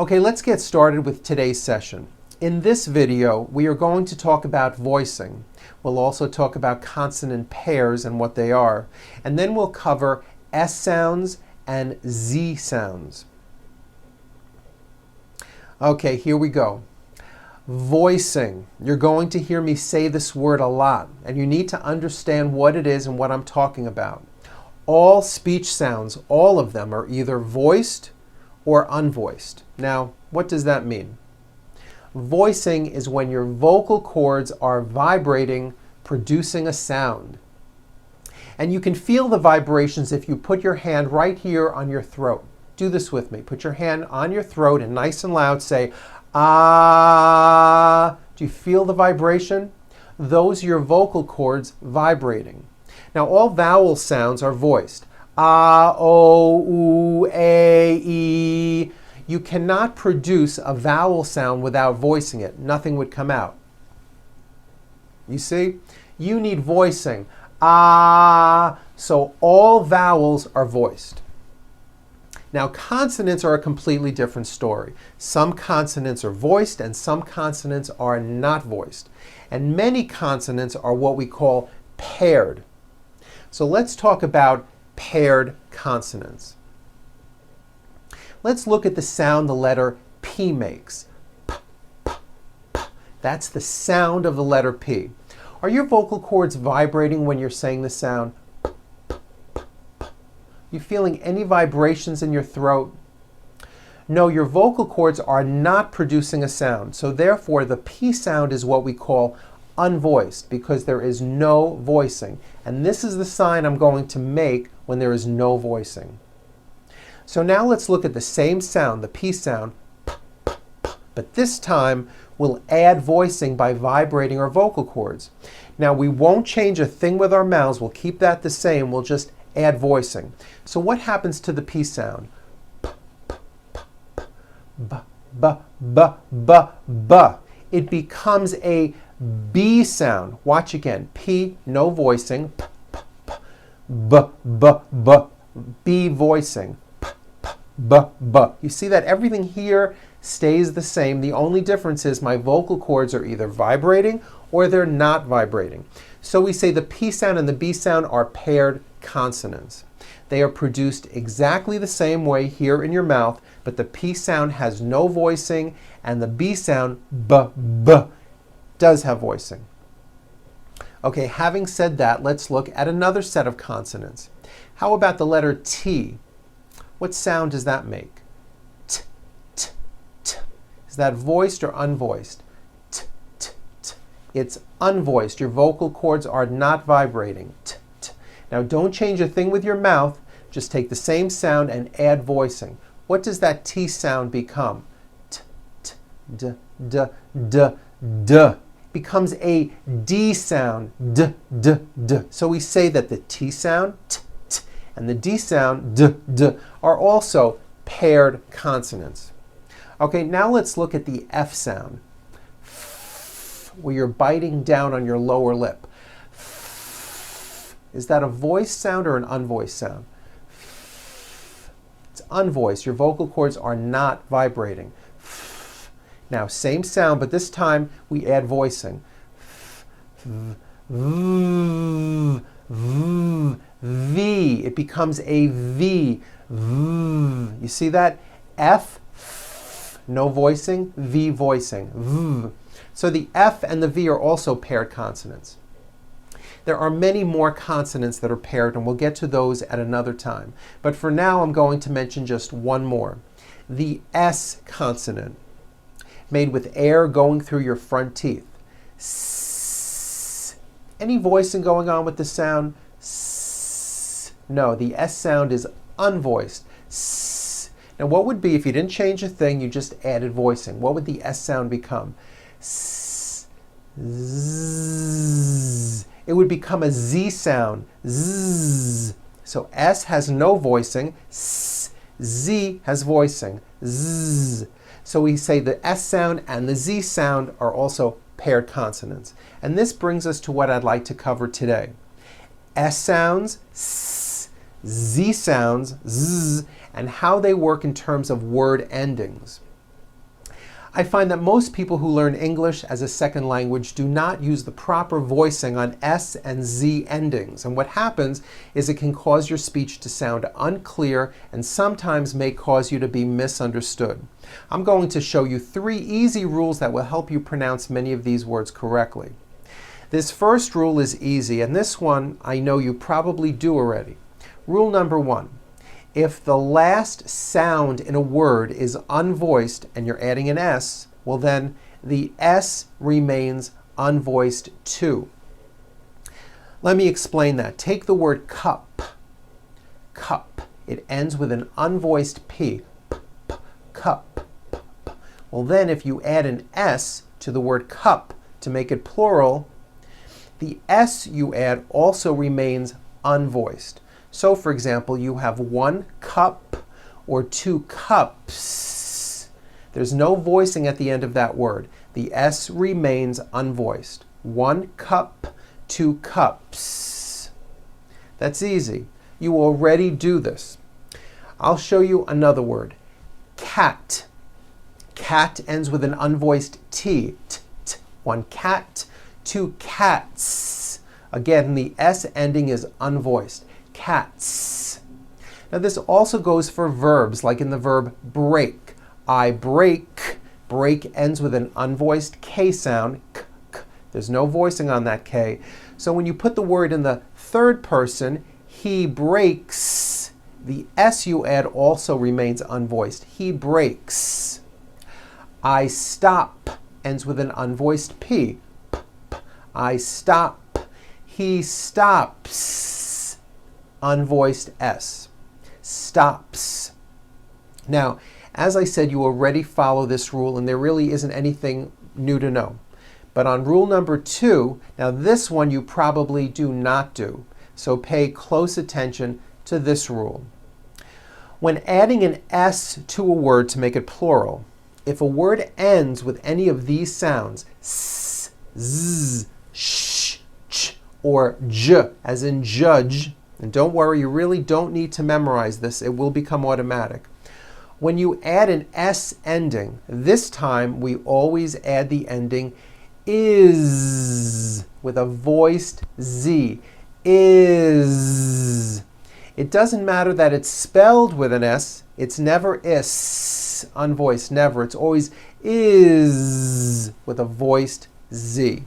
Okay, let's get started with today's session. In this video, we are going to talk about voicing. We'll also talk about consonant pairs and what they are. And then we'll cover S sounds and Z sounds. Okay, here we go. Voicing. You're going to hear me say this word a lot, and you need to understand what it is and what I'm talking about. All speech sounds, all of them, are either voiced or unvoiced. Now, what does that mean? Voicing is when your vocal cords are vibrating, producing a sound. And you can feel the vibrations if you put your hand right here on your throat. Do this with me. Put your hand on your throat and nice and loud say, ah. Do you feel the vibration? Those are your vocal cords vibrating. Now, all vowel sounds are voiced. Ah, o, oo, a, e. You cannot produce a vowel sound without voicing it. Nothing would come out. You see? You need voicing. Ah. So all vowels are voiced. Now, consonants are a completely different story. Some consonants are voiced and some consonants are not voiced. And many consonants are what we call paired. So let's talk about paired consonants. Let's look at the sound the letter P makes. P, p, p. That's the sound of the letter P. Are your vocal cords vibrating when you're saying the sound P, p, p, p? You feeling any vibrations in your throat? No, your vocal cords are not producing a sound. So therefore, the P sound is what we call unvoiced because there is no voicing. And this is the sign I'm going to make when there is no voicing. So now let's look at the same sound, the P sound, p, p, p, but this time we'll add voicing by vibrating our vocal cords. Now we won't change a thing with our mouths, we'll keep that the same, we'll just add voicing. So what happens to the P sound? P, p, p, p, b, b, b, b, b. It becomes a B sound. Watch again. P, no voicing. P, p, p. B, b, b. B voicing. P, p, b, b. You see that everything here stays the same. The only difference is my vocal cords are either vibrating or they're not vibrating. So we say the P sound and the B sound are paired consonants. They are produced exactly the same way here in your mouth, but the P sound has no voicing and the B sound, b, b, does have voicing. Okay, having said that, let's look at another set of consonants. How about the letter T? What sound does that make? T, t, t. Is that voiced or unvoiced? T, t, t. It's unvoiced. Your vocal cords are not vibrating. T, t. Now don't change a thing with your mouth. Just take the same sound and add voicing. What does that T sound become? T, t, d, d, d, d. Becomes a D sound, d, d, d. So we say that the T sound, t, t, and the D sound, d, d, are also paired consonants. Okay, now let's look at the F sound, where you're biting down on your lower lip. Is that a voiced sound or an unvoiced sound? It's unvoiced. Your vocal cords are not vibrating. Now, same sound, but this time we add voicing. V. It becomes a V. You see that? F, no voicing, V voicing. So the F and the V are also paired consonants. There are many more consonants that are paired, and we'll get to those at another time. But for now, I'm going to mention just one more. The S consonant, made with air going through your front teeth. S. Any voicing going on with the sound? S. No, the S sound is unvoiced. S. Now what would be, if you didn't change a thing, you just added voicing, what would the S sound become? S. Z. It would become a Z sound. Z. So S has no voicing. S. Z has voicing. Z. So we say the S sound and the Z sound are also paired consonants. And this brings us to what I'd like to cover today. S sounds, S, Z sounds, Z, and how they work in terms of word endings. I find that most people who learn English as a second language do not use the proper voicing on S and Z endings. And what happens is it can cause your speech to sound unclear and sometimes may cause you to be misunderstood. I'm going to show you 3 easy rules that will help you pronounce many of these words correctly. This first rule is easy, and this one I know you probably do already. Rule number 1. If the last sound in a word is unvoiced and you're adding an S, well then the S remains unvoiced too. Let me explain that. Take the word cup. Cup. It ends with an unvoiced P. Cup. Well then if you add an S to the word cup to make it plural, the S you add also remains unvoiced. So, for example, you have 1 cup or 2 cups. There's no voicing at the end of that word. The S remains unvoiced. 1 cup, 2 cups. That's easy. You already do this. I'll show you another word. Cat. Cat ends with an unvoiced T. 1 cat, 2 cats. Again, the S ending is unvoiced. Cats. Now this also goes for verbs, like in the verb break. I break. Break ends with an unvoiced K sound. K, k. There's no voicing on that K. So when you put the word in the third person, he breaks, the S you add also remains unvoiced. He breaks. I stop ends with an unvoiced P. P, p. I stop. He stops. Unvoiced S. Stops. Now, as I said, you already follow this rule, and there really isn't anything new to know. But on rule number 2, now this one you probably do not do, so pay close attention to this rule. When adding an S to a word to make it plural, if a word ends with any of these sounds, s, z, sh, ch, or j, as in judge, and don't worry, you really don't need to memorize this. It will become automatic. When you add an S ending, this time we always add the ending is with a voiced Z. Is. It doesn't matter that it's spelled with an S. It's never is, unvoiced, never. It's always is with a voiced Z.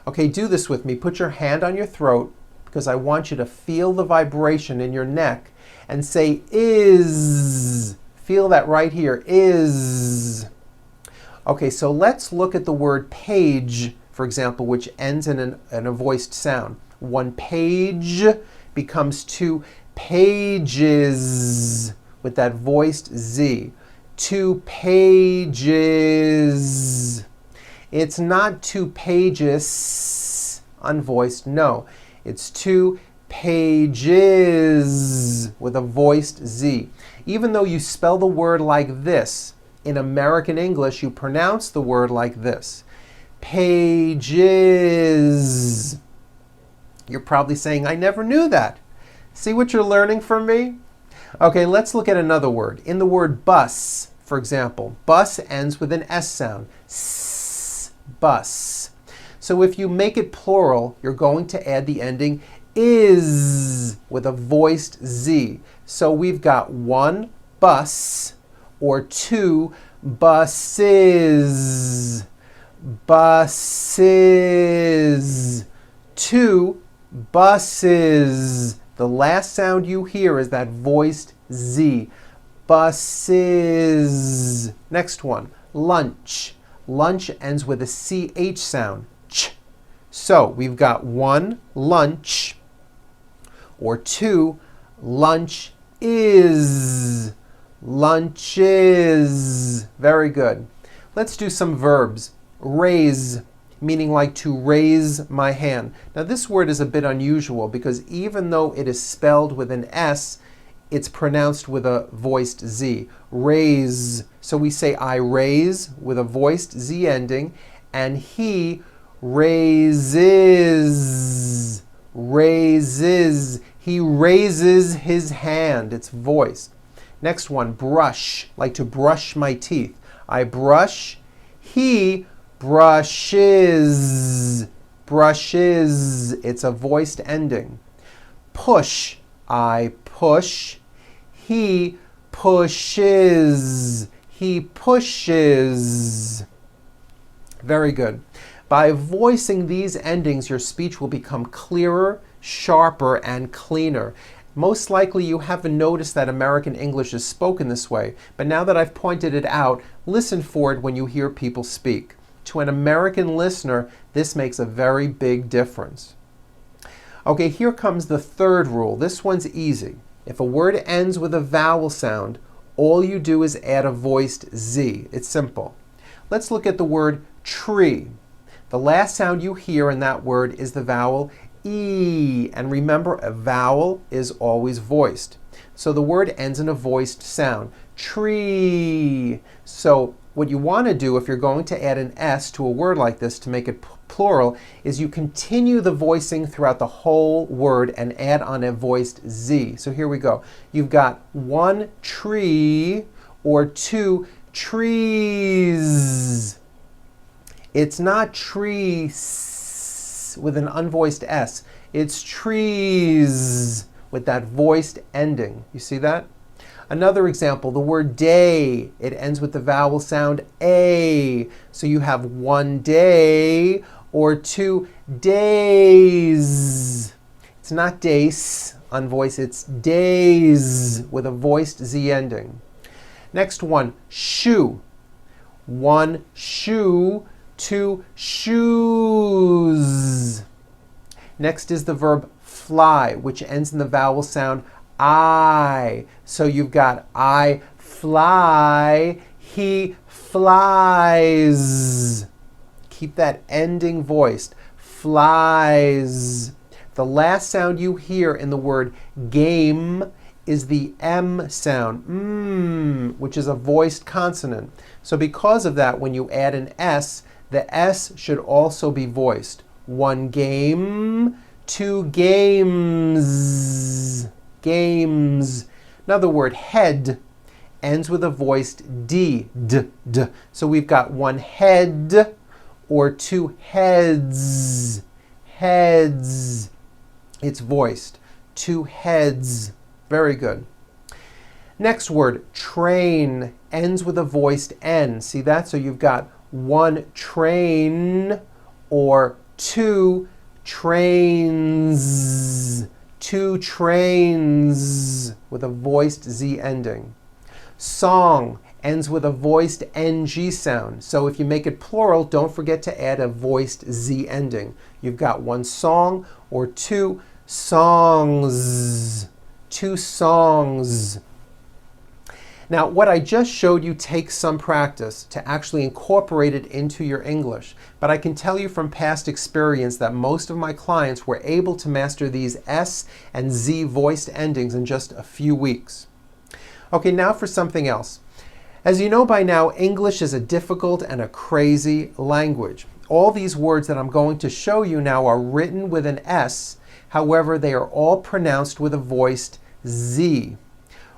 Okay, do this with me. Put your hand on your throat because I want you to feel the vibration in your neck and say is. Feel that right here, is. Okay, so let's look at the word page, for example, which ends in a voiced sound. 1 page becomes 2 pages with that voiced Z. 2 pages. It's not 2 pages, unvoiced, no. It's 2 pages with a voiced Z. Even though you spell the word like this, in American English you pronounce the word like this. Pages. You're probably saying, I never knew that. See what you're learning from me? Okay, let's look at another word. In the word bus, for example, bus ends with an S sound. Bus. So if you make it plural, you're going to add the ending is with a voiced Z. So we've got 1 bus or 2 buses. Buses. 2 buses. The last sound you hear is that voiced Z. Buses. Next one, lunch. Lunch ends with a CH sound. Ch. So we've got 1 lunch or 2 lunch is. Lunches. Very good. Let's do some verbs. Raise, meaning like to raise my hand. Now this word is a bit unusual because even though it is spelled with an S, it's pronounced with a voiced Z. Raise. So we say I raise with a voiced Z ending, and he raises. Raises. He raises his hand. It's voiced. Next one, brush, like to brush my teeth. I brush, he brushes, brushes. It's a voiced ending. Push, I push, he pushes, he pushes. Very good. By voicing these endings, your speech will become clearer, sharper, and cleaner. Most likely you haven't noticed that American English is spoken this way, but now that I've pointed it out, listen for it when you hear people speak. To an American listener, this makes a very big difference. Okay, here comes the third rule. This one's easy. If a word ends with a vowel sound, all you do is add a voiced Z. It's simple. Let's look at the word tree. The last sound you hear in that word is the vowel E. And remember, a vowel is always voiced. So the word ends in a voiced sound. Tree. So what you want to do if you're going to add an S to a word like this to make it plural is you continue the voicing throughout the whole word and add on a voiced Z. So here we go. You've got one tree or two trees. It's not trees with an unvoiced S. It's trees with that voiced ending. You see that? Another example, the word day. It ends with the vowel sound A. So you have one day or two days. It's not days, unvoiced, it's days with a voiced Z ending. Next one, shoe. One shoe, two shoes. Next is the verb fly, which ends in the vowel sound I. So you've got I fly, he flies. Keep that ending voiced. Flies. The last sound you hear in the word game is the M sound, which is a voiced consonant. So because of that, when you add an S, the S should also be voiced. One game, two games. Games. Another word, head, ends with a voiced D, d, d. So we've got one head or two heads. Heads. It's voiced. Two heads. Very good. Next word, train, ends with a voiced N. See that? So you've got one train or two trains. Two trains with a voiced Z ending. Song ends with a voiced NG sound. So if you make it plural, don't forget to add a voiced Z ending. You've got one song or two songs. Two songs. Now, what I just showed you takes some practice to actually incorporate it into your English, but I can tell you from past experience that most of my clients were able to master these S and Z voiced endings in just a few weeks. Okay, now for something else. As you know by now, English is a difficult and a crazy language. All these words that I'm going to show you now are written with an S, however, they are all pronounced with a voiced Z.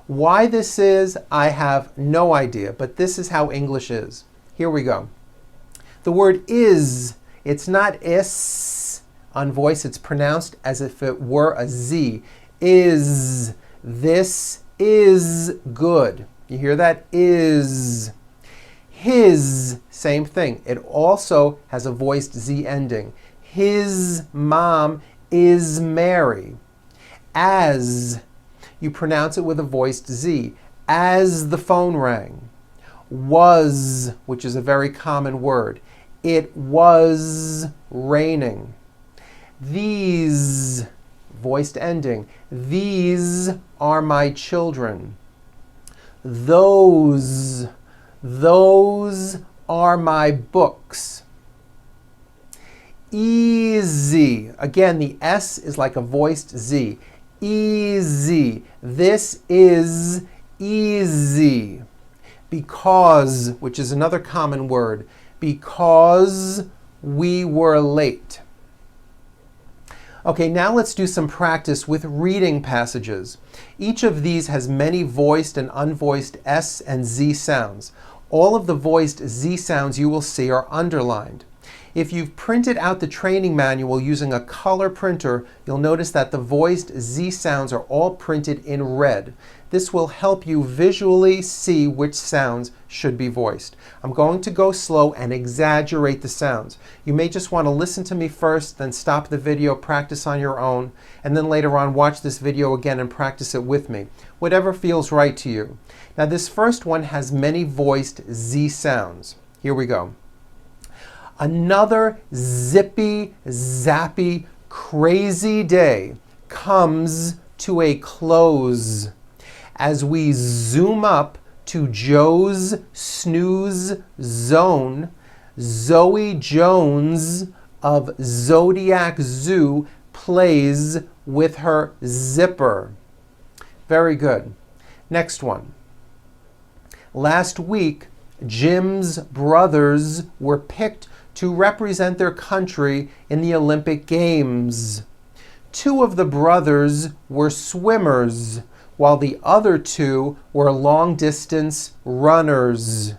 Why this is, I have no idea, but this is how English is. Here we go. The word is, it's not is, unvoiced, it's pronounced as if it were a Z. Is, this is good. You hear that? Is. His, same thing. It also has a voiced Z ending. His mom is Mary. As, you pronounce it with a voiced Z. As the phone rang. Was, which is a very common word. It was raining. These, voiced ending. These are my children. Those are my books. Easy. Again, the S is like a voiced Z. Easy. This is easy. Because, which is another common word, because we were late. Okay, now let's do some practice with reading passages. Each of these has many voiced and unvoiced S and Z sounds. All of the voiced Z sounds you will see are underlined. If you've printed out the training manual using a color printer, you'll notice that the voiced Z sounds are all printed in red. This will help you visually see which sounds should be voiced. I'm going to go slow and exaggerate the sounds. You may just want to listen to me first, then stop the video, practice on your own, and then later on watch this video again and practice it with me. Whatever feels right to you. Now this first one has many voiced Z sounds. Here we go. Another zippy, zappy, crazy day comes to a close as we zoom up to Joe's snooze zone. Zoe Jones of Zodiac Zoo plays with her zipper. Very good. Next one. Last week, Jim's brothers were picked to represent their country in the Olympic Games. Two of the brothers were swimmers, while the other two were long-distance runners.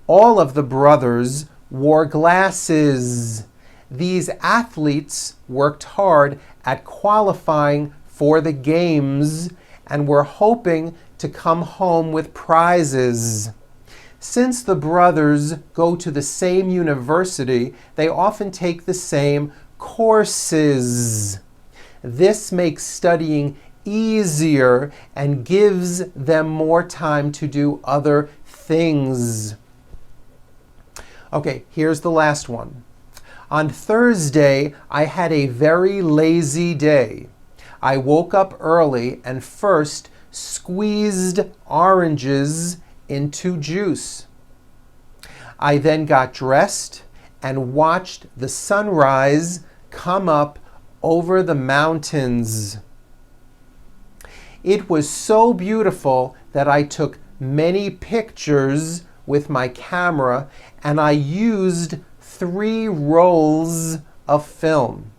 All of the brothers wore glasses. These athletes worked hard at qualifying for the games and were hoping to come home with prizes. Since the brothers go to the same university, they often take the same courses. This makes studying easier and gives them more time to do other things. Okay, here's the last one. On Thursday, I had a very lazy day. I woke up early and first squeezed oranges into juice. I then got dressed and watched the sunrise come up over the mountains. It was so beautiful that I took many pictures with my camera and I used 3 rolls of film.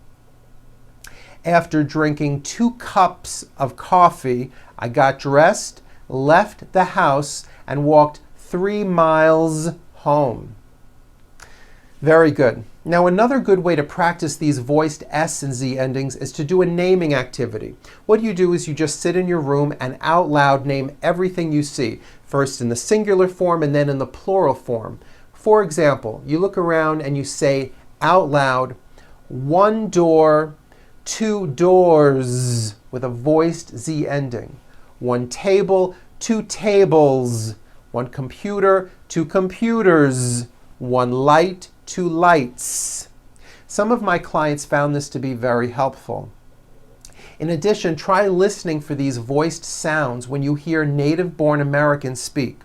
After drinking 2 cups of coffee, I got dressed, left the house, and walked 3 miles home. Very good. Now another good way to practice these voiced S and Z endings is to do a naming activity. What you do is you just sit in your room and out loud name everything you see, first in the singular form and then in the plural form. For example, you look around and you say out loud, 1 door, 2 doors, with a voiced Z ending. 1 table, 2 tables. 1 computer, 2 computers. 1 light, 2 lights. Some of my clients found this to be very helpful. In addition, try listening for these voiced sounds when you hear native-born Americans speak.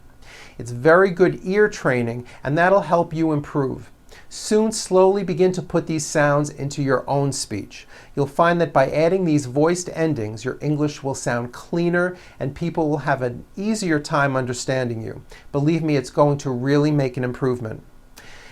It's very good ear training, and that'll help you improve. Soon, slowly begin to put these sounds into your own speech. You'll find that by adding these voiced endings, your English will sound cleaner and people will have an easier time understanding you. Believe me, it's going to really make an improvement.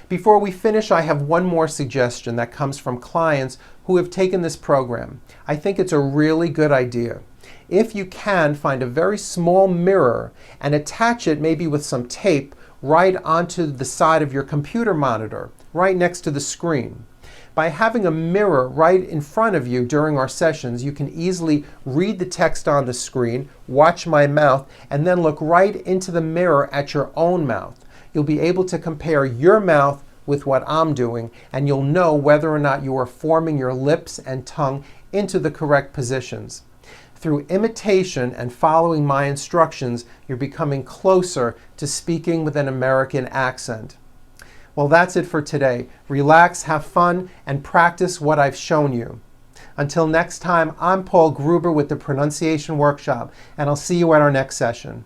Before we finish, I have one more suggestion that comes from clients who have taken this program. I think it's a really good idea. If you can, find a very small mirror and attach it maybe with some tape right onto the side of your computer monitor, right next to the screen. By having a mirror right in front of you during our sessions, you can easily read the text on the screen, watch my mouth, and then look right into the mirror at your own mouth. You'll be able to compare your mouth with what I'm doing, and you'll know whether or not you are forming your lips and tongue into the correct positions. Through imitation and following my instructions, you're becoming closer to speaking with an American accent. Well, that's it for today. Relax, have fun, and practice what I've shown you. Until next time, I'm Paul Gruber with the Pronunciation Workshop, and I'll see you at our next session.